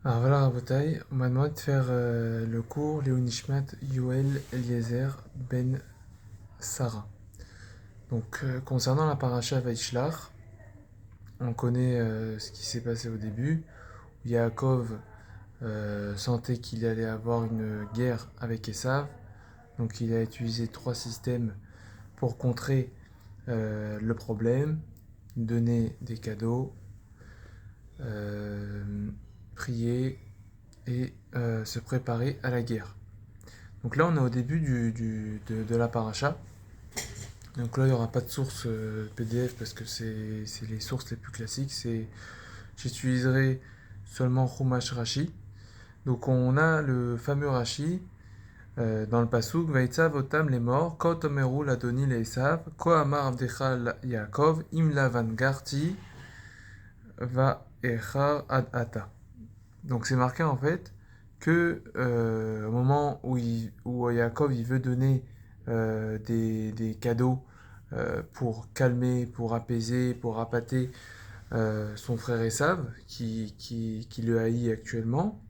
Alors voilà, Rabotai, on m'a demandé de faire le cours Léo Nishmat Yoel Eliezer Ben Sarah. Donc, concernant la paracha Vaishlach, on connaît ce qui s'est passé au début. Yaakov sentait qu'il allait avoir une guerre avec Esav, donc il a utilisé trois systèmes pour contrer le problème, donner des cadeaux, euh, prier et se préparer à la guerre. Donc là, on est au début de la paracha. Donc là, il n'y aura pas de source PDF parce que c'est les sources les plus classiques. J'utiliserai seulement Chumash Rashi. Donc on a le fameux Rashi dans le pasuk Vaitzav otam les morts, Ko tomeru ladoni le Esav, Ko amar avdecha Yaakov, im lavan garti va echar ad ata. Donc c'est marqué en fait que au moment où Yaakov il veut donner des cadeaux pour calmer, pour apaiser, pour appâter son frère Esav qui le haït actuellement,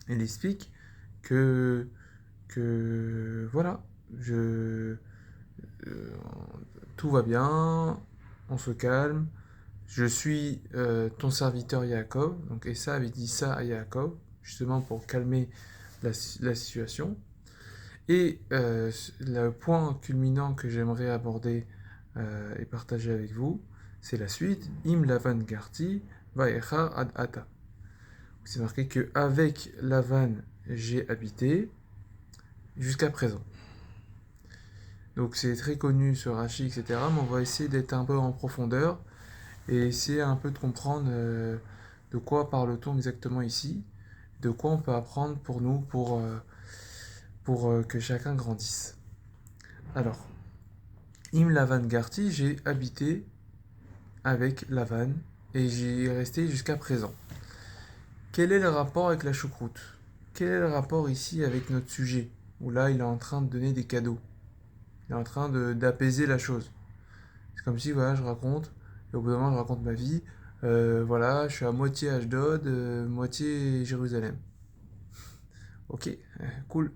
il explique que, que voilà, euh, tout va bien, on se calme, je suis ton serviteur Yaakov. Donc Esav avait dit ça à Yaakov, justement pour calmer la situation. Et le point culminant que j'aimerais aborder et partager avec vous, c'est la suite. Im Lavan Garti Vaecha Ad Ata. C'est marqué que avec Lavan j'ai habité jusqu'à présent. Donc c'est très connu ce Rashi, etc. Mais on va essayer d'être un peu en profondeur et essayer un peu de comprendre de quoi parle-t-on exactement ici, de quoi on peut apprendre pour nous, pour que chacun grandisse. Alors, Im Lavan Garti, j'ai habité avec Lavan et j'y ai resté jusqu'à présent. Quel est le rapport avec la choucroute? Quel est le rapport ici avec notre sujet? Où là, il est en train de donner des cadeaux. Il est en train d'apaiser la chose. C'est comme si, voilà, je raconte, et au bout d'un moment, je raconte ma vie. Voilà, je suis à moitié Ashdod, moitié Jérusalem. Ok, cool.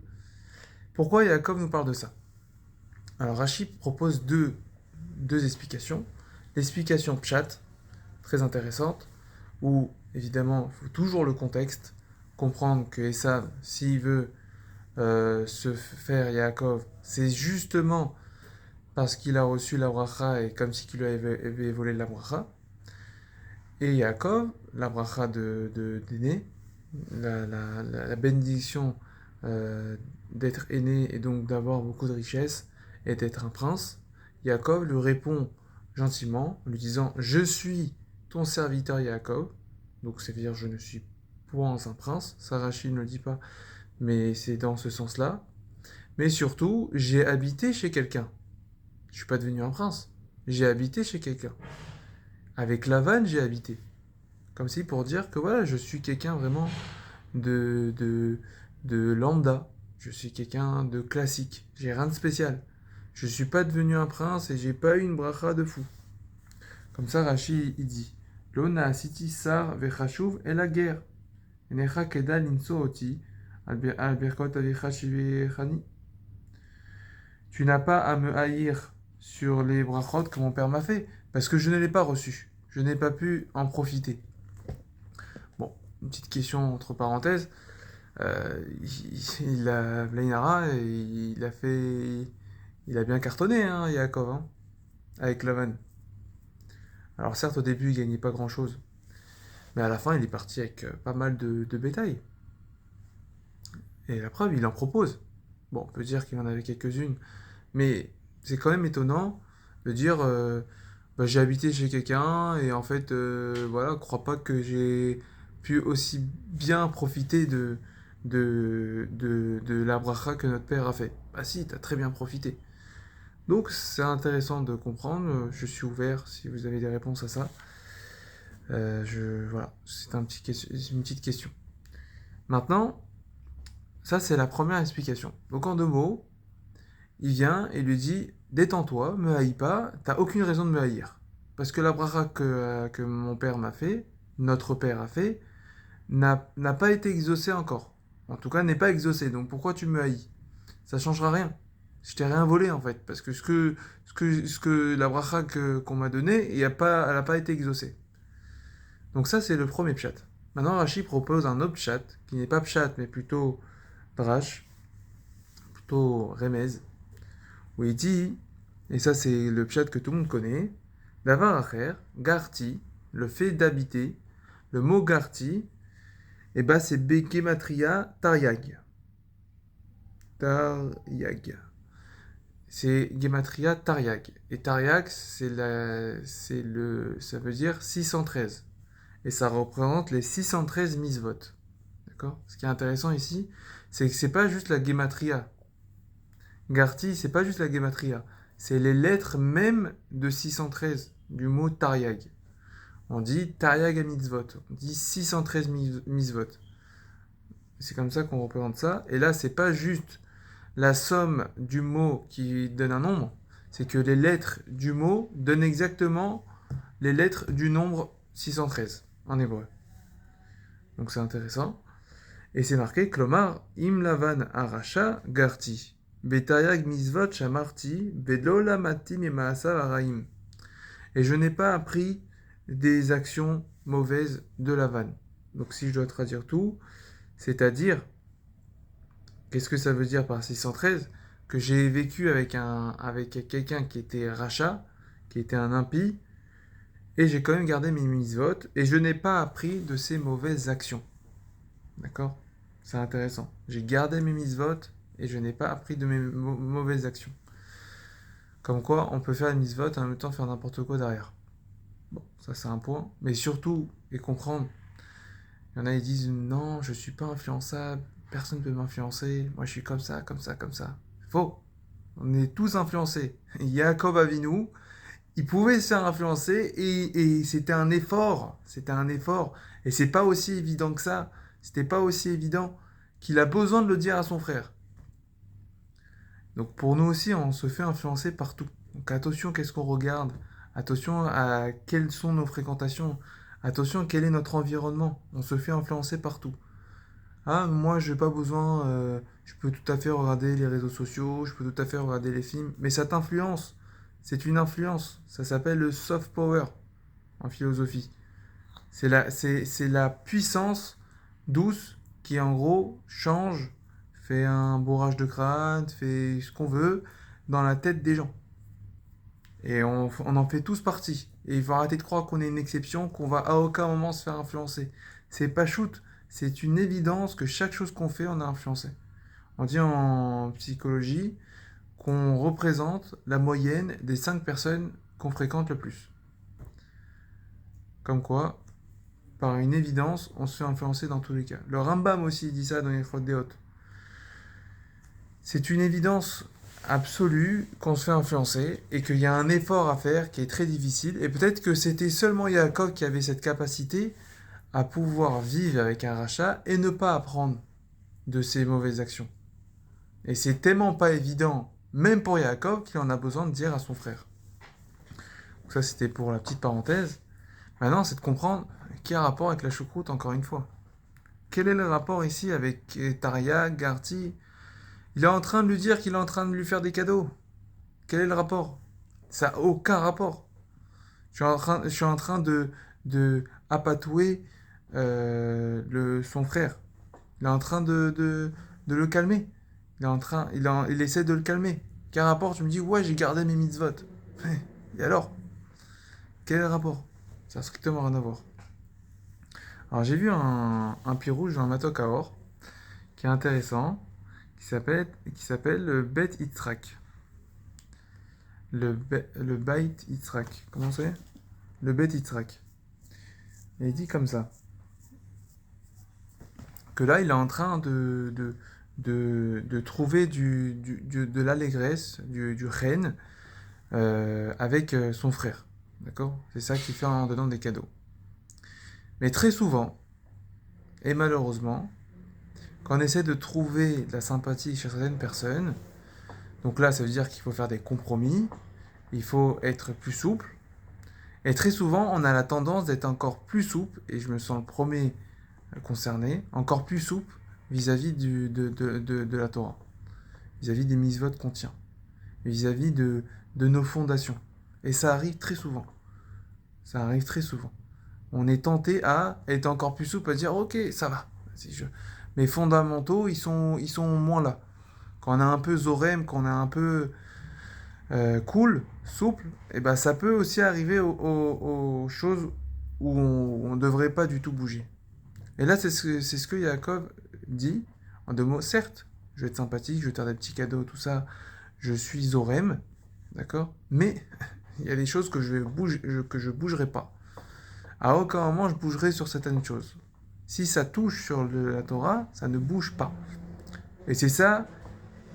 Pourquoi Yaakov nous parle de ça? Alors Rachid propose deux explications. L'explication Pshat, très intéressante, où évidemment il faut toujours le contexte, comprendre que Esav, s'il veut se faire Yaakov, c'est justement parce qu'il a reçu la bracha et comme si qu'il lui avait volé la bracha. Et Yaakov, la bracha d'aîné, la bénédiction d'être aîné et donc d'avoir beaucoup de richesses et d'être un prince, Yaakov lui répond gentiment en lui disant je suis ton serviteur Yaakov, donc c'est à dire je ne suis point un prince, ça Rachid ne le dit pas, mais c'est dans ce sens-là. Mais surtout, j'ai habité chez quelqu'un. Je suis pas devenu un prince. J'ai habité chez quelqu'un. Avec Lavan, j'ai habité. Comme si pour dire que voilà, je suis quelqu'un vraiment de, de, de lambda. Je suis quelqu'un de classique. J'ai rien de spécial. Je suis pas devenu un prince et j'ai pas eu une bracha de fou. Comme ça, Rashi il dit Lona asiti sar vechashuv et la guerre. Enecha kedal insooti al birkot avicha shivechani. Tu n'as pas à me haïr sur les brachot que mon père m'a fait, parce que je ne l'ai pas reçu. Je n'ai pas pu en profiter. Bon, une petite question entre parenthèses. Il a Blainara et il a bien cartonné, hein, Yaakov, hein, avec Lavan. Alors certes, au début, il gagnait pas grand-chose, mais à la fin, il est parti avec pas mal de bétail. Et la preuve, il en propose. Bon, on peut dire qu'il en avait quelques-unes, mais c'est quand même étonnant de dire bah, j'ai habité chez quelqu'un et en fait, voilà, crois pas que j'ai pu aussi bien profiter de la bracha que notre père a fait. Ah si, t'as très bien profité. Donc c'est intéressant de comprendre, je suis ouvert si vous avez des réponses à ça. Voilà, c'est une petite question. Maintenant, ça c'est la première explication. Donc en deux mots, il vient et lui dit détends-toi, me haïs pas, t'as aucune raison de me haïr. Parce que la bracha que mon père m'a fait, notre père a fait, n'a pas été exaucé encore. En tout cas, n'est pas exaucé. Donc pourquoi tu me haïs? Ça changera rien. Je t'ai rien volé en fait. Parce que la bracha qu'on m'a donnée, elle n'a pas été exaucée. Donc ça, c'est le premier pshat. Maintenant, Rashi propose un autre pshat, qui n'est pas pshat, mais plutôt drash, plutôt remez, où il dit, et ça c'est le pshat que tout le monde connaît, Davar acher, garti, le fait d'habiter, le mot garti, et ben c'est Begematria Taryag. Taryag. C'est Gematria Taryag. Et Taryag, ça veut dire 613. Et ça représente les 613 misvot. D'accord? Ce qui est intéressant ici, c'est que c'est pas juste la Gematria. Garti, c'est pas juste la Gematria. C'est les lettres même de 613 du mot Taryag. On dit Taryag à mitzvot. On dit 613 mitzvot. C'est comme ça qu'on représente ça. Et là, c'est pas juste la somme du mot qui donne un nombre, c'est que les lettres du mot donnent exactement les lettres du nombre 613 en hébreu. Donc c'est intéressant. Et c'est marqué Klomar im lavan arasha garti betayag misvot shamarti belola matim et maasav araim. Et je n'ai pas appris des actions mauvaises de Lavan. Donc si je dois traduire tout, c'est-à-dire, qu'est-ce que ça veut dire par 613? Que j'ai vécu avec quelqu'un qui était rachat, qui était un impie, et j'ai quand même gardé mes mitzvot, et je n'ai pas appris de ses mauvaises actions. D'accord? C'est intéressant. J'ai gardé mes mitzvot, et je n'ai pas appris de mes mauvaises actions. Comme quoi, on peut faire les mitzvot et en même temps faire n'importe quoi derrière. Bon, ça c'est un point. Mais surtout, et comprendre, il y en a qui disent non, je suis pas influençable, personne ne peut m'influencer, moi je suis comme ça, comme ça, comme ça. Faux. On est tous influencés. Yaakov Avinu, il pouvait se faire influencer et c'était un effort. C'était un effort. Et c'est pas aussi évident que ça. C'était pas aussi évident qu'il a besoin de le dire à son frère. Donc pour nous aussi, on se fait influencer partout. Donc attention, qu'est-ce qu'on regarde? Attention à quelles sont nos fréquentations. Attention à quel est notre environnement. On se fait influencer partout. Ah, moi, j'ai pas besoin. Je peux tout à fait regarder les réseaux sociaux, je peux tout à fait regarder les films, mais ça t'influence. C'est une influence. Ça s'appelle le soft power en philosophie. C'est la puissance douce qui, en gros, change, fait un bourrage de crâne, fait ce qu'on veut dans la tête des gens. Et on en fait tous partie. Et il faut arrêter de croire qu'on est une exception, qu'on va à aucun moment se faire influencer. C'est pas shoot, c'est une évidence que chaque chose qu'on fait, on est influencé. On dit en psychologie qu'on représente la moyenne des 5 personnes qu'on fréquente le plus. Comme quoi, par une évidence, on se fait influencer dans tous les cas. Le Rambam aussi dit ça dans les Chod Deot. C'est une évidence absolue qu'on se fait influencer et qu'il y a un effort à faire qui est très difficile. Et peut-être que c'était seulement Yaakov qui avait cette capacité à pouvoir vivre avec un rachat et ne pas apprendre de ses mauvaises actions. Et c'est tellement pas évident, même pour Yaakov, qu'il en a besoin de dire à son frère. Donc ça, c'était pour la petite parenthèse. Maintenant, c'est de comprendre quel rapport avec la choucroute, encore une fois. Quel est le rapport ici avec Taria, Garti? Il est en train de lui dire qu'il est en train de lui faire des cadeaux. Quel est le rapport? Ça n'a aucun rapport. Je suis en train de apatouer son frère. Il est en train de le calmer. Il essaie de le calmer. Quel rapport? Tu me dis, ouais, j'ai gardé mes mitzvot. Et alors? Quel est le rapport? Ça n'a strictement rien à voir. Alors j'ai vu un pied rouge dans un matok à or, qui est intéressant, qui s'appelle le Bet Yitzhak. Le Beit Yitzhak. Comment c'est? Le Bet Yitzhak. Et il dit comme ça. Que là, il est en train de trouver de l'allégresse, du chen, avec son frère. D'accord? C'est ça qu'il fait en donnant des cadeaux. Mais très souvent, et malheureusement, quand on essaie de trouver de la sympathie chez certaines personnes, donc là, ça veut dire qu'il faut faire des compromis, il faut être plus souple, et très souvent, on a la tendance d'être encore plus souple, et je me sens le premier concernés, encore plus souples vis-à-vis de la Torah, vis-à-vis des mitzvot qu'on tient, vis-à-vis de nos fondations. Et ça arrive très souvent. Ça arrive très souvent. On est tenté à être encore plus souple, à dire ok, ça va. Mes fondamentaux, ils sont moins là. Quand on est un peu zorem, quand on est un peu cool, souple, et ben ça peut aussi arriver aux choses où on ne devrait pas du tout bouger. Et là, c'est ce que Yaakov dit en 2 mots. Certes, je vais être sympathique, je vais te faire des petits cadeaux, tout ça. Je suis zorem, d'accord. Mais il y a des choses que que je bougerai pas. À aucun moment je bougerai sur certaines choses. Si ça touche sur la Torah, ça ne bouge pas. Et c'est ça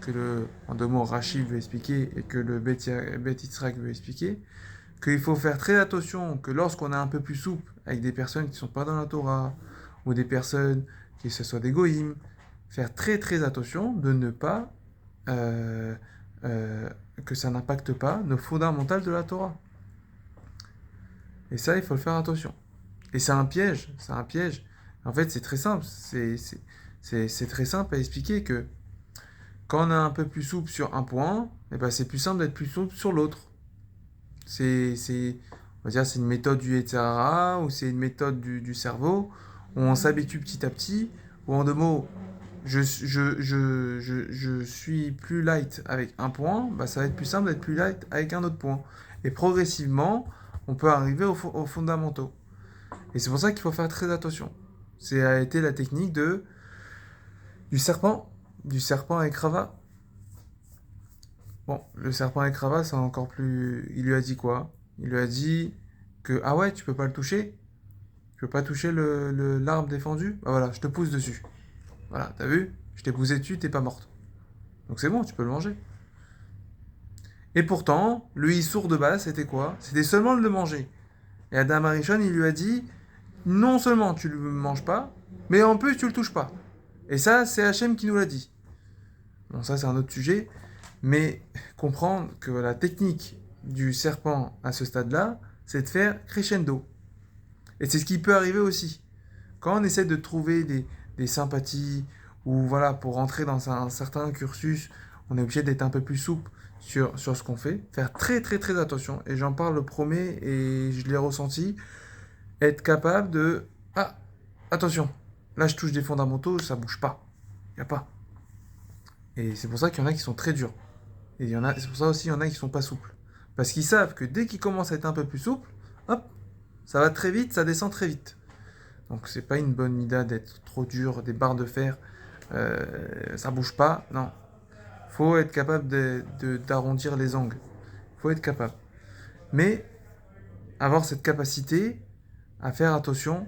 que en 2 mots, Rashi veut expliquer et que le Bet Yitzhak veut expliquer, qu'il faut faire très attention que lorsqu'on est un peu plus souple avec des personnes qui ne sont pas dans la Torah, ou des personnes qui ce soit des goïms, faire très très attention de ne pas que ça n'impacte pas nos fondamentales de la Torah. Et ça, il faut le faire attention. Et c'est un piège, c'est un piège. En fait, c'est très simple, c'est très simple à expliquer que quand on est un peu plus souple sur un point, eh ben c'est plus simple d'être plus souple sur l'autre. On va dire, c'est une méthode du Yetzirah, ou c'est une méthode du cerveau, où on s'habitue petit à petit, ou en 2 mots, je suis plus light avec un point, bah ça va être plus simple d'être plus light avec un autre point. Et progressivement, on peut arriver aux fondamentaux. Et c'est pour ça qu'il faut faire très attention. C'est a été la technique du serpent avec Rava. Bon, le serpent avec Rava, c'est encore plus. Il lui a dit quoi? Il lui a dit que ah ouais, tu peux pas le toucher, tu peux pas toucher l'arbre défendu. Bah voilà, je te pousse dessus. Voilà, t'as vu? Je t'ai poussé dessus, t'es pas morte. Donc c'est bon, tu peux le manger. Et pourtant, le issour de base, c'était quoi? C'était seulement de le manger. Et Adam Arishon, il lui a dit non seulement tu ne le manges pas, mais en plus tu le touches pas. Et ça, c'est Hachem qui nous l'a dit. Bon, ça c'est un autre sujet, mais comprendre que la technique du serpent à ce stade-là, c'est de faire crescendo. Et c'est ce qui peut arriver aussi. Quand on essaie de trouver des sympathies, ou voilà, pour rentrer dans un certain cursus, on est obligé d'être un peu plus souple sur ce qu'on fait, faire très très très attention. Et j'en parle le premier, et je l'ai ressenti, être capable de... Ah, attention, là je touche des fondamentaux, ça bouge pas. Il n'y a pas. Et c'est pour ça qu'il y en a qui sont très durs. Et c'est pour ça aussi qu'il y en a qui sont pas souples. Parce qu'ils savent que dès qu'ils commencent à être un peu plus souples, hop, ça va très vite, ça descend très vite. Donc c'est pas une bonne idée d'être trop dur, des barres de fer, ça bouge pas. Non, faut être capable d'arrondir les angles. Faut être capable. Mais avoir cette capacité à faire attention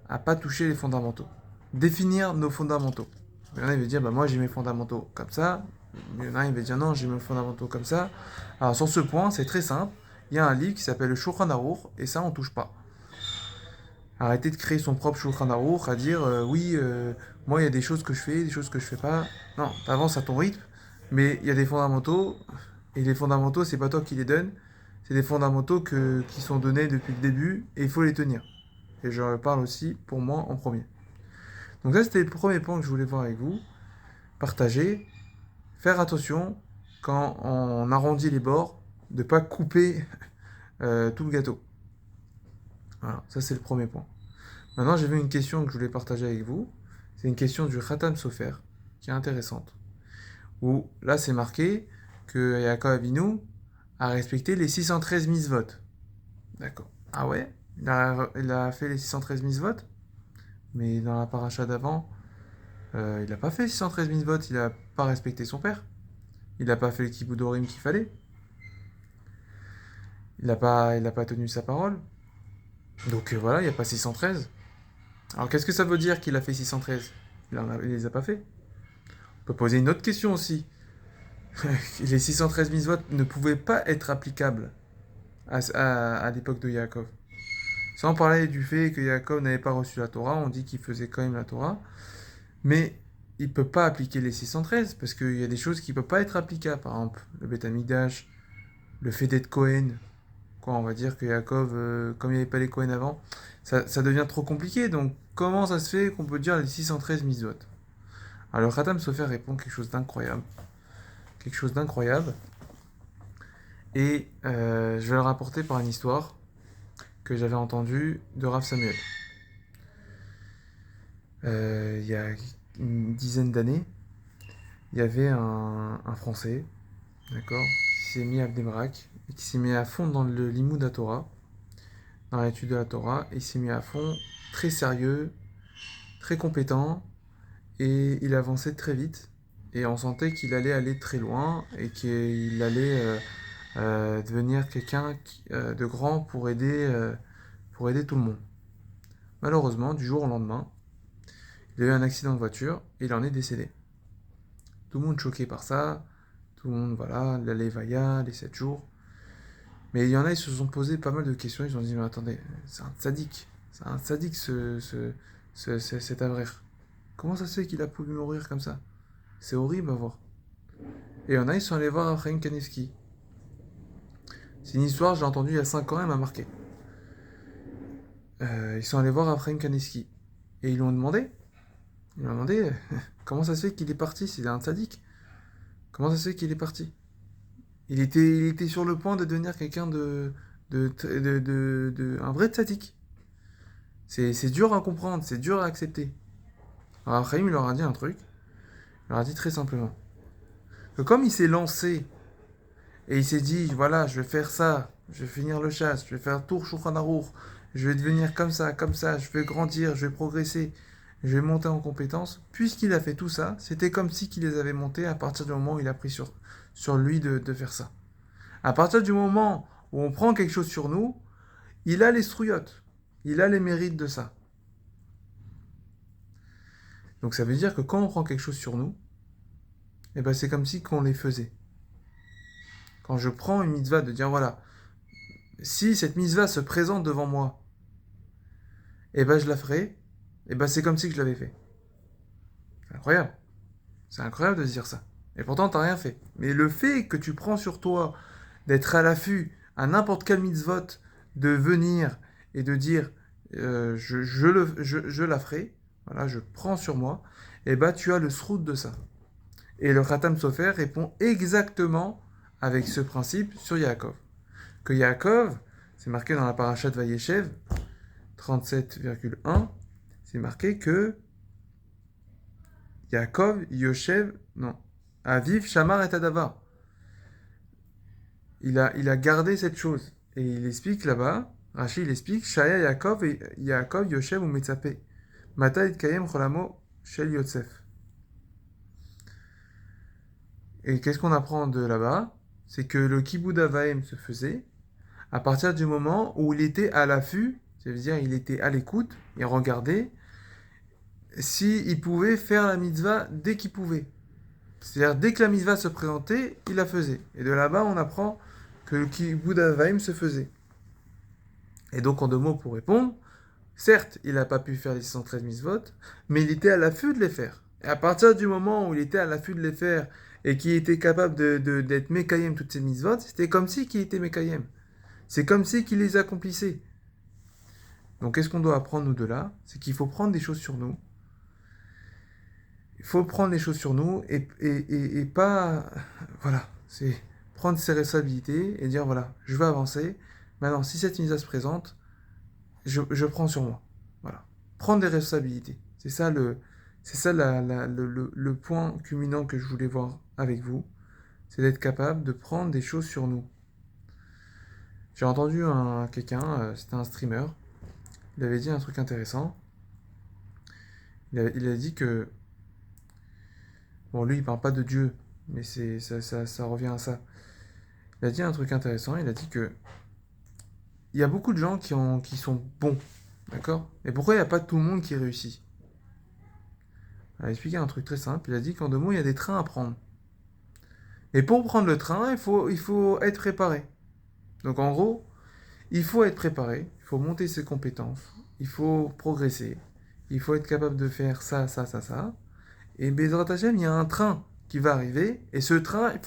à pas toucher les fondamentaux. Définir nos fondamentaux. Il y en a qui vont dire, bah moi j'ai mes fondamentaux comme ça. Il y en a qui vont dire, non, j'ai mes fondamentaux comme ça. Alors sur ce point, c'est très simple. Il y a un livre qui s'appelle le Shulchan Aruch, et ça on touche pas. Arrêter de créer son propre Shulchan Aruch, à dire, oui, moi il y a des choses que je fais, des choses que je fais pas. Non, t'avances à ton rythme, mais il y a des fondamentaux, et les fondamentaux, c'est pas toi qui les donnes, c'est des fondamentaux qui sont donnés depuis le début, et il faut les tenir. Et je parle aussi pour moi en premier. Donc ça, c'était le premier point que je voulais voir avec vous. Partager, faire attention quand on arrondit les bords, de ne pas couper tout le gâteau. Voilà, ça c'est le premier point. Maintenant, j'ai vu une question que je voulais partager avec vous. C'est une question du Khatam Sofer, qui est intéressante. Où là, c'est marqué que Yaakov Avinu a respecté les 613 mitzvot. D'accord. Ah ouais, il a fait les 613 mitzvot, mais dans la paracha d'avant, il n'a pas fait 613 mitzvot, il n'a pas respecté son père. Il n'a pas fait le kibbudorim qu'il fallait. Il n'a pas tenu sa parole. Donc voilà, il n'y a pas 613. Alors qu'est-ce que ça veut dire qu'il a fait 613? Il les a pas fait. On peut poser une autre question aussi. Les 613 mitzvot ne pouvaient pas être applicables à l'époque de Yaakov. Sans parler du fait que Yaakov n'avait pas reçu la Torah, on dit qu'il faisait quand même la Torah. Mais il ne peut pas appliquer les 613 parce qu'il y a des choses qui ne peuvent pas être applicables. Par exemple, le Beth Amikdash, le fait d'être Kohen. quoi, on va dire que Yaakov, comme il n'y avait pas les Kohen avant, ça devient trop compliqué. Donc, comment ça se fait qu'on peut dire les 613 mitzvot? Alors, le Khatam Sofer répond quelque chose d'incroyable. Quelque chose d'incroyable. Et je vais le rapporter par une histoire que j'avais entendue de Rav Samuel. Il y a une dizaine d'années, il y avait un Français, d'accord, qui s'est mis à Bnei Brak et qui s'est mis à fond dans le Limoud Torah, dans l'étude de la Torah, et il s'est mis à fond, très sérieux, très compétent, et il avançait très vite. Et on sentait qu'il allait aller très loin et qu'il allait devenir quelqu'un de grand pour aider tout le monde. Malheureusement, du jour au lendemain, il a eu un accident de voiture et il en est décédé. Tout le monde choqué par ça, tout le monde, voilà, la Levaya, les 7 jours. Mais il y en a, ils se sont posé pas mal de questions, ils se sont dit, mais attendez, c'est un sadique cet avraire. Comment ça se fait qu'il a pu mourir comme ça? C'est horrible à voir. Et il y en a, ils sont allés voir Abraham Kanevski. C'est une histoire, j'ai entendue il y a 5 ans, elle m'a marqué. Ils sont allés voir Abraham Kanevski. Et ils lui ont demandé, comment ça se fait qu'il est parti? C'est un sadique. Comment ça se fait qu'il est parti? Il était sur le point de devenir quelqu'un un vrai tzaddik. C'est dur à comprendre, c'est dur à accepter. Alors Abraham, il leur a dit un truc. Il leur a dit très simplement que comme il s'est lancé et il s'est dit, voilà, je vais faire ça, je vais finir le chasse, je vais faire tour Shulchan Aruch, je vais devenir comme ça, je vais grandir, je vais progresser, je vais monter en compétences. Puisqu'il a fait tout ça, c'était comme si qu'il les avait montés à partir du moment où il a pris sur lui de faire ça. À partir du moment où on prend quelque chose sur nous, il a les strouillottes, il a les mérites de ça. Donc ça veut dire que quand on prend quelque chose sur nous, eh ben c'est comme si qu'on les faisait. Quand je prends une mitzvah de dire voilà, si cette mitzvah se présente devant moi, eh ben je la ferai, eh ben c'est comme si que je l'avais fait. C'est incroyable. C'est incroyable de se dire ça. Et pourtant t'as rien fait. Mais le fait que tu prends sur toi d'être à l'affût à n'importe quel mitzvot, de venir et de dire je la ferai, voilà, je prends sur moi, et bah tu as le srout de ça. Et le Khatam Sofer répond exactement avec ce principe sur Yaakov. Que Yaakov, c'est marqué dans la parasha de Vayeshev, 37,1, c'est marqué que Yaakov, Yoshev, non, Aviv, Shamar et Adavar. Il a gardé cette chose. Et il explique là-bas, Rachid il explique, Shaya Yaakov et Yaakov Yoshev ou Metzapé. Mata et Kayem Cholamo Shel Yosef. Et qu'est-ce qu'on apprend de là-bas? C'est que le Kibboud Avaim se faisait à partir du moment où il était à l'affût, c'est-à-dire il était à l'écoute, il regardait s'il pouvait faire la mitzvah dès qu'il pouvait. C'est-à-dire dès que la mitzvah se présentait, il la faisait. Et de là-bas, on apprend que le Kibboud Avaim se faisait. Et donc, en 2 mots pour répondre, certes, il n'a pas pu faire les 613 mitzvot, mais il était à l'affût de les faire. Et à partir du moment où il était à l'affût de les faire et qu'il était capable d'être Mekayem toutes ces mitzvot, c'était comme si qu'il était Mekayem. C'est comme si qu'il les accomplissait. Donc, qu'est-ce qu'on doit apprendre, nous, de là? C'est qu'il faut prendre des choses sur nous. Il faut prendre les choses sur nous et pas... Voilà, c'est prendre ses responsabilités et dire, voilà, je veux avancer. Maintenant, si cette mise se présente, je prends sur moi. Voilà. Prendre des responsabilités. C'est ça le point culminant que je voulais voir avec vous. C'est d'être capable de prendre des choses sur nous. J'ai entendu quelqu'un, c'était un streamer, il avait dit un truc intéressant. Il a dit que... Bon, lui, il parle pas de Dieu, mais ça revient à ça. Il a dit un truc intéressant, il a dit que il y a beaucoup de gens qui sont bons, d'accord? Mais pourquoi il n'y a pas tout le monde qui réussit? Il a expliqué un truc très simple, il a dit qu'en 2 mots, il y a des trains à prendre. Et pour prendre le train, il faut être préparé. Donc en gros, il faut être préparé, il faut monter ses compétences, il faut progresser, il faut être capable de faire ça. Et Bezrat Hashem, il y a un train qui va arriver, et ce train, il ne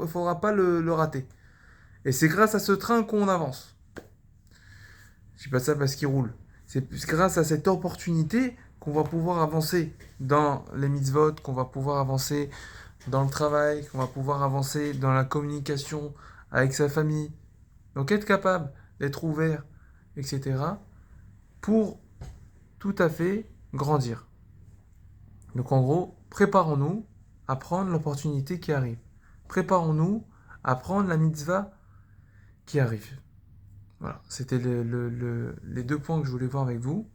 faudra pas le rater. Et c'est grâce à ce train qu'on avance. Je dis pas ça parce qu'il roule. C'est grâce à cette opportunité qu'on va pouvoir avancer dans les mitzvot, qu'on va pouvoir avancer dans le travail, qu'on va pouvoir avancer dans la communication avec sa famille. Donc être capable d'être ouvert, etc. pour tout à fait grandir. Donc en gros, préparons-nous à prendre l'opportunité qui arrive. Préparons-nous à prendre la mitzvah qui arrive. Voilà, c'était les 2 points que je voulais voir avec vous.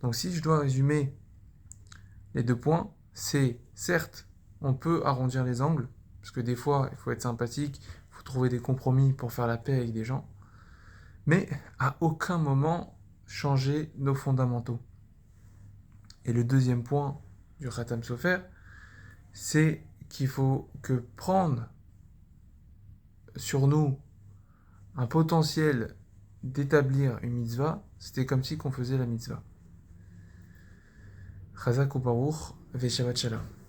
Donc si je dois résumer les 2 points, c'est certes, on peut arrondir les angles, parce que des fois, il faut être sympathique, il faut trouver des compromis pour faire la paix avec des gens, mais à aucun moment changer nos fondamentaux. Et le deuxième point du Khatam Sofer, c'est qu'il faut que prendre sur nous un potentiel d'établir une mitzvah, c'était comme si qu'on faisait la mitzvah. Chazak ou Baruch, Veshavat Shalom.